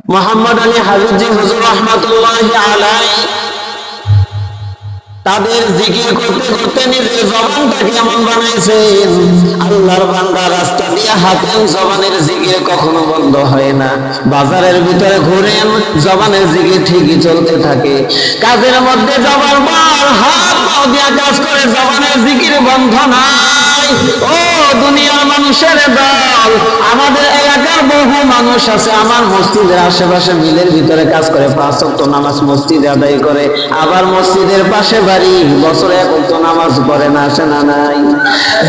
মোহাম্মদ আলী হাফিজি হুজুর রাহমাতুল্লাহি আলাইহি তাদের জিকির করতে করতে নিজের জবানটাকে এমন বানাইছেন, আল্লাহর বান্দা রাস্তা দিয়ে হাঁটেন, জবানের জিকির কখনো বন্ধ হয় না। বাজারের ভিতরে ঘুরেন, জবানের জিকির ঠিকই চলতে থাকে। কাজের মধ্যে জবান বার, হাত পাও দিয়া কাজ করে, জবানের জিকির বন্ধ নাই। ও দুনিয়ার মানুষের দল, আমাদের এলাকার বহু মানুষ আছে আমার মসজিদের আশেপাশে মিলের ভিতরে কাজ করে, 5 ওয়াক্ত নামাজ মসজিদে আদায় করে, আবার মসজিদের পাশে বাড়ি, বছরে 1 ওয়াক্ত নামাজ পড়ে না, আসে না নাই?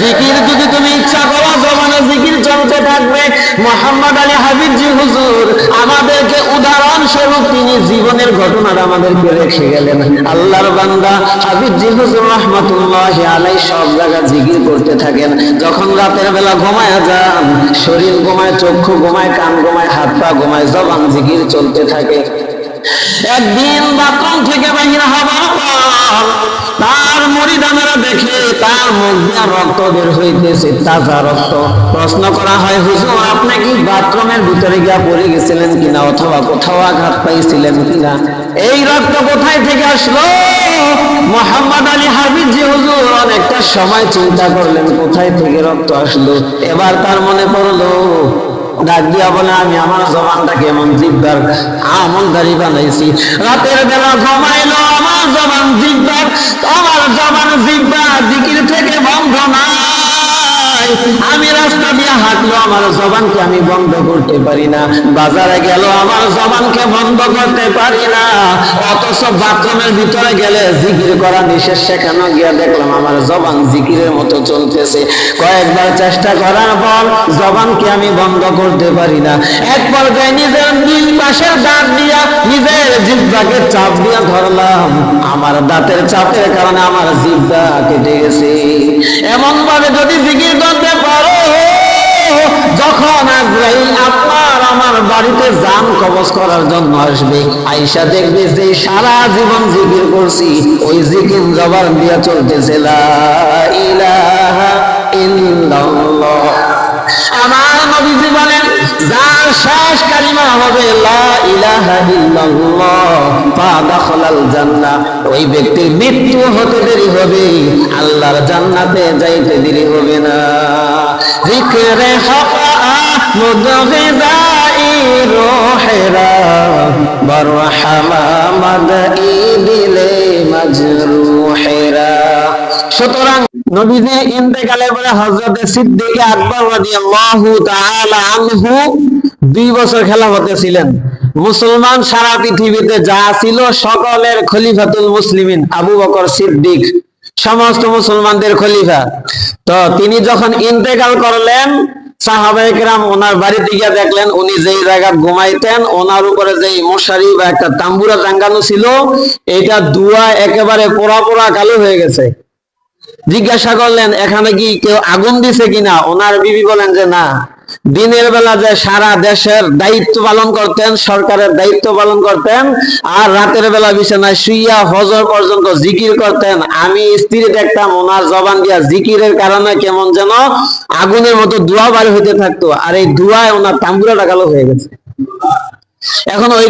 জিকির যদি তুমি ইচ্ছা করো, জবানে জিকির চলতে থাকবে। মোহাম্মদ আলী হাফিজি হুজুর আমাদেরকে উদাহরণ স্বরূপ তিনি জীবনের ঘটনাটা আমাদেরকে রেখে গেলেন। আল্লাহর বান্দা হাফিজি হুজুর রাহমাতুল্লাহি আলাইহি সব জায়গায় জিকির করতে থাকেন। যখন রাতের বেলা ঘুমায় যান, শরীর ঘুমায়, চক্ষু ঘুমায়, কান ঘুমায়, হাত পা ঘুমায়, জবান জিকির চলতে থাকে। একদিন বাথরুম থেকে বাহির হবার পর তার মুরিদানেরা দেখে তার মুখ দিয়ে রক্ত বের হইতেছে, তাজা রক্ত। প্রশ্ন করা হয়, হুজুর আপনি কি বাথরুমের ভিতরে গিয়া পড়ে গেছিলেন কিনা, অথবা কোথাও আঘাত পাইছিলেন কিনা? এই রক্ত কোথায় থেকে আসলো? মোহাম্মদ আলী হাফিজি হুজুর অনেকটা সময় চিন্তা করলেন কোথায় থেকে রক্ত আসলো। এবার তার মনে পড়লো, ডাক দিয়া বলে, আমি আমার জবানটাকে এমন জিব্বার আমলদারি বানাইছি, রাতের বেলা ঘুমাইলো আমার জবান জিব্বার, আমার জবান জিব্বা জিকির থেকে বন্ধ নাই। আমি রাস্তা দিয়ে হাঁটলো, আমার জবানকে আমি বন্ধ করতে পারি না, বাজারে গেল আমার জবানকে বন্ধ করতে পারি না, অথচ বাথরুমের ভিতরে গেলে জিকির করা নিষেধ, সেখানে গিয়া দেখলাম আমার জবান জিকিরের মতো চলতেছে। কয়েকবার চেষ্টা করার পর জবানকে আমি বন্ধ করতে পারি না। এক পর্যায়ে নিজের দুই পাশের দাঁত দিয়া নিজের জিহ্বাকে চাপ দিয়া ধরলাম, আমার দাঁতের চাপের কারণে আমার জিহ্বা কেটে গেছে। এমন ভাবে যদি জিকির করতে পারো, যখন আজরাইল আপনার আমার বাড়িতে জান কবজ করার জন্য আসবে, আয়েশা দেখবে যে সারা জীবন জিকির করছি, ওই জিকির জবান দিয়া চলতেছে, লা ইলাহা ইল্লাল্লাহ। আমার নবীজি বলেন, যার শেষ কালিমা হবে লা ইলাহা ইল্লাল্লাহ ফাদাখালাল জান্নাহ, ওই ব্যক্তির মৃত্যু হতে দেরি হবে, আল্লাহর জান্নাতে যাইতে দেরি হবে না। যিকরে হাকা মুদগিদাই রুহেরা বারহামা মাদই দিলে মাজরুহেরা। সুতরাং নবীজি ইন্তেকালের পরে হযরত সিদ্দিক আকবর রাদিয়াল্লাহু তাআলা আনহু 2 বছর খেলাফতে ছিলেন। মুসলমান সারা পৃথিবীতে যা ছিল সকলের খলিফাতুল মুসলিমিন আবু বকর সিদ্দিক, সমস্ত মুসলমানদের খলিফা। তো তিনি যখন ইন্তেকাল করলেন, সাহাবায়ে কেরাম ওনার বাড়িতে গিয়ে দেখলেন উনি যেই জায়গায় ঘুমাইতেন, ওনার উপরে যেই মশারি বা একটা তাম্বুরা টাঙ্গানো ছিল, এটা ধোঁয়া একেবারে পোড়া পোড়া কালো হয়ে গেছে। জিজ্ঞাসা করলেন এখানে কি কেউ আগুন দিছে কিনা? ওনার বিবি বলেন যে না, দিনের বেলা যে সারা দেশের দায়িত্ব পালন করতেন, সরকারের দায়িত্ব পালন করতেন, আর রাতের বেলা বিছানায় শুইয়া ফজর পর্যন্ত জিকির করতেন, আমি স্ত্রী দেখতাম ওনার জবান দিয়া জিকিরের কারণে কেমন যেন আগুনের মতো ধোঁয়া বার হইতে থাকতো, আর এই ধোঁয়ায় ওনার তাম্বুরাটা কালো হয়ে গেছে। এখন ওই